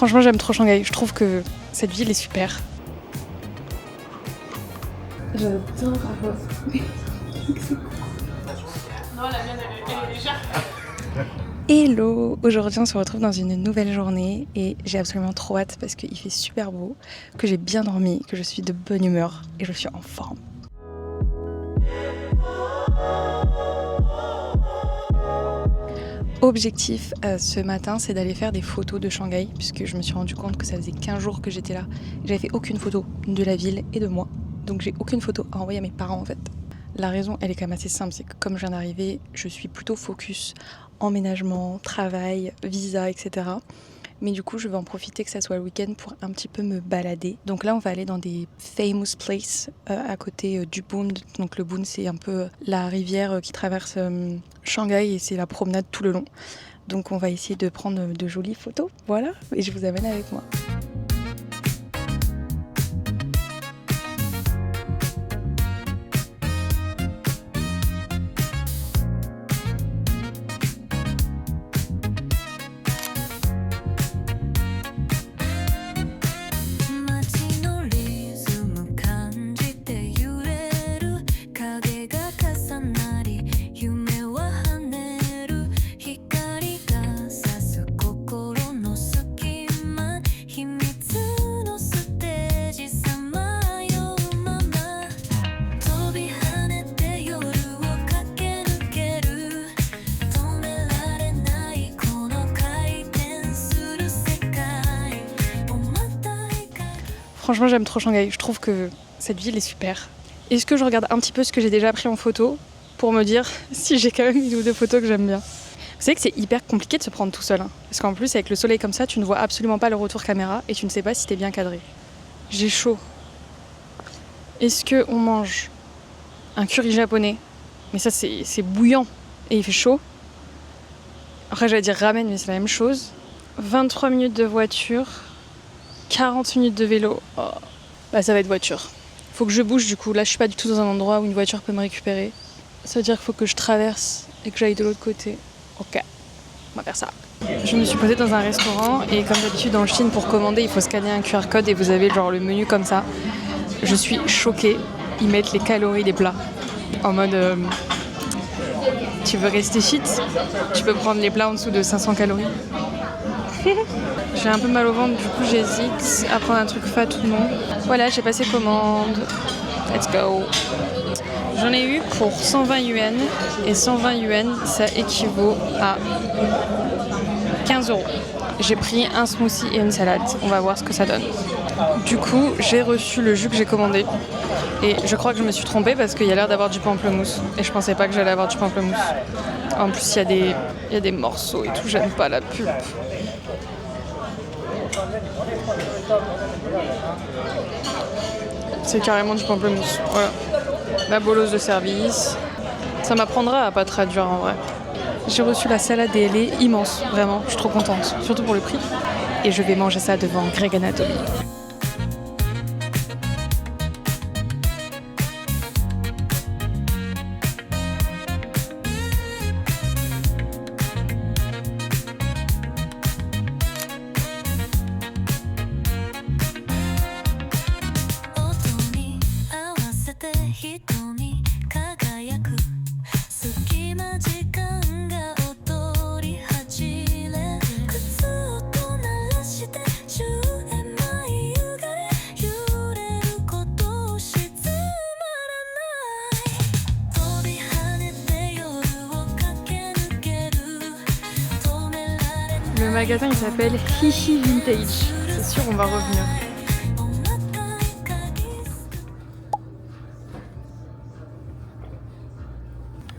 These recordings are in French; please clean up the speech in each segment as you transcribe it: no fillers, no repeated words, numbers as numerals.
Franchement, j'aime trop Shanghai. Je trouve que cette ville est super. J'adore Avo. Non, la mienne, elle est légère. Hello! Aujourd'hui, on se retrouve dans une nouvelle journée et j'ai absolument trop hâte parce qu'il fait super beau, que j'ai bien dormi, que je suis de bonne humeur et je suis en forme. Objectif ce matin, c'est d'aller faire des photos de Shanghai puisque je me suis rendu compte que ça faisait 15 jours que j'étais là. J'avais fait aucune photo de la ville et de moi, donc j'ai aucune photo à envoyer à mes parents en fait. La raison, elle est quand même assez simple, c'est que comme je viens d'arriver, je suis plutôt focus emménagement, travail, visa, etc. Mais du coup, je vais en profiter que ça soit le week-end pour un petit peu me balader. Donc là, on va aller dans des famous places à côté du Bund. Donc le Bund, c'est un peu la rivière qui traverse Shanghai et c'est la promenade tout le long. Donc on va essayer de prendre de jolies photos. Voilà, et je vous amène avec moi. Franchement, j'aime trop Shanghai. Je trouve que cette ville est super. Est-ce que je regarde un petit peu ce que j'ai déjà pris en photo pour me dire si j'ai quand même une ou deux photos que j'aime bien? Vous savez que c'est hyper compliqué de se prendre tout seul. Parce qu'en plus, avec le soleil comme ça, tu ne vois absolument pas le retour caméra et tu ne sais pas si t'es bien cadré. J'ai chaud. Est-ce qu'on mange un curry japonais? Mais ça, c'est bouillant et il fait chaud. Après, j'allais dire ramen, mais c'est la même chose. 23 minutes de voiture. 40 minutes de vélo, oh. Bah ça va être voiture. Faut que je bouge du coup, là je suis pas du tout dans un endroit où une voiture peut me récupérer. Ça veut dire qu'il faut que je traverse et que j'aille de l'autre côté. Ok, on va faire ça. Je me suis posée dans un restaurant et comme d'habitude en Chine pour commander il faut scanner un QR code et vous avez genre le menu comme ça. Je suis choquée, ils mettent les calories des plats. En mode tu veux rester fit, tu peux prendre les plats en dessous de 500 calories. J'ai un peu mal au ventre, du coup j'hésite à prendre un truc fat ou non. Voilà, j'ai passé commande. Let's go. J'en ai eu pour 120 yuan et 120 yuan ça équivaut à 15 euros. J'ai pris un smoothie et une salade. On va voir ce que ça donne. Du coup, j'ai reçu le jus que j'ai commandé. Et je crois que je me suis trompée parce qu'il y a l'air d'avoir du pamplemousse. Et je pensais pas que j'allais avoir du pamplemousse. En plus, il y a des morceaux et tout. J'aime pas la pulpe. C'est carrément du pamplemousse. Voilà. La bolosse de service. Ça m'apprendra à pas traduire en vrai. J'ai reçu la salade et elle est immense. Vraiment, je suis trop contente. Surtout pour le prix. Et je vais manger ça devant Greg Anatomy. Le magasin il s'appelle Hihi Vintage. C'est sûr on va revenir.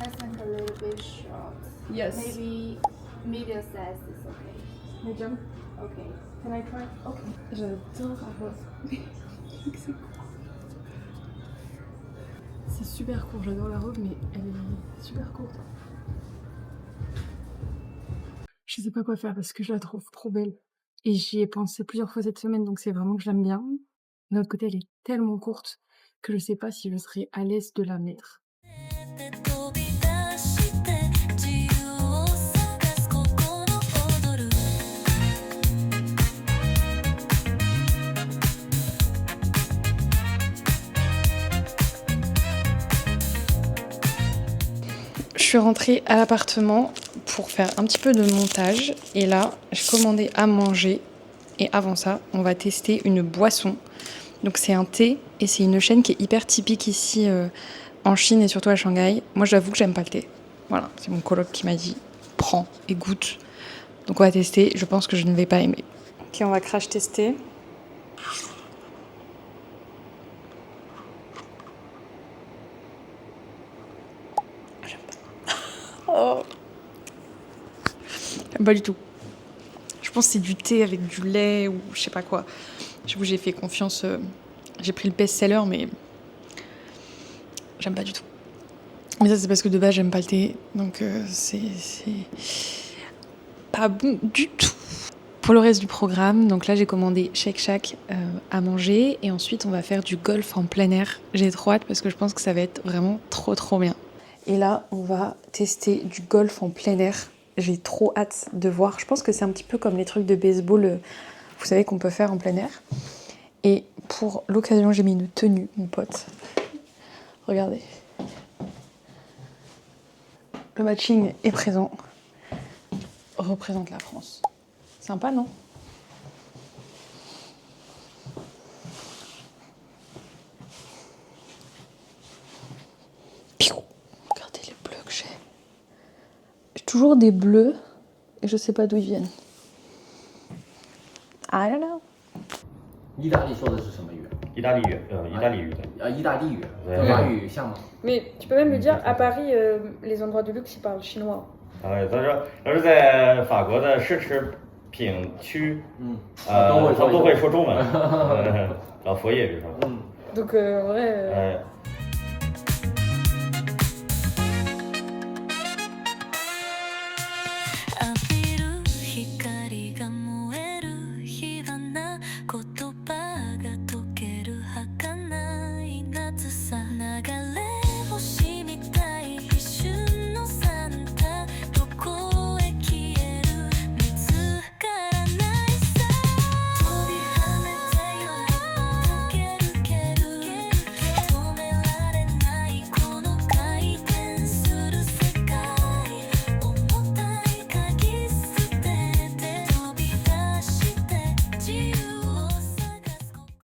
I think a little bit short. Yes. Maybe medium size is okay. Medium. Okay. Can I try? Okay. J'adore Avo. C'est super court, j'adore la robe mais elle est super courte. Je sais pas quoi faire parce que je la trouve trop belle. Et j'y ai pensé plusieurs fois cette semaine, donc c'est vraiment que je l'aime bien. D'un autre côté, elle est tellement courte que je sais pas si je serai à l'aise de la mettre. suis rentrée à l'appartement pour faire un petit peu de montage. Et là, j'ai commandé à manger. Et avant ça, on va tester une boisson. Donc c'est un thé et c'est une chaîne qui est hyper typique ici en Chine et surtout à Shanghai. Moi, j'avoue que j'aime pas le thé. Voilà, c'est mon coloc qui m'a dit prends et goûte. Donc on va tester. Je pense que je ne vais pas aimer. Ok, on va crash tester. Oh. J'aime pas du tout. Je pense que c'est du thé avec du lait ou je sais pas quoi. J'avoue, j'ai fait confiance. J'ai pris le best-seller, mais j'aime pas du tout. Mais ça, c'est parce que de base, j'aime pas le thé. Donc, c'est pas bon du tout. Pour le reste du programme, donc là, j'ai commandé Shake Shack à manger. Et ensuite, on va faire du golf en plein air. J'ai trop hâte parce que je pense que ça va être vraiment trop bien. Et là, on va tester du golf en plein air. J'ai trop hâte de voir. Je pense que c'est un petit peu comme les trucs de baseball, vous savez, qu'on peut faire en plein air. Et pour l'occasion, j'ai mis une tenue, mon pote. Regardez. Le matching est présent. Représente la France. Sympa, non? Regardez les bleus que j'ai. J'ai toujours des bleus et je sais pas d'où ils viennent. I don't know. 意大利说的是什么语？意大利语，意大利语的。意大利语对和法语像吗？ Mais tu peux même lui dire, à Paris, les endroits de luxe, ils parlent chinois. 他说在法国的奢侈品区，都会说中文，老佛爷比如说， Donc, en vrai...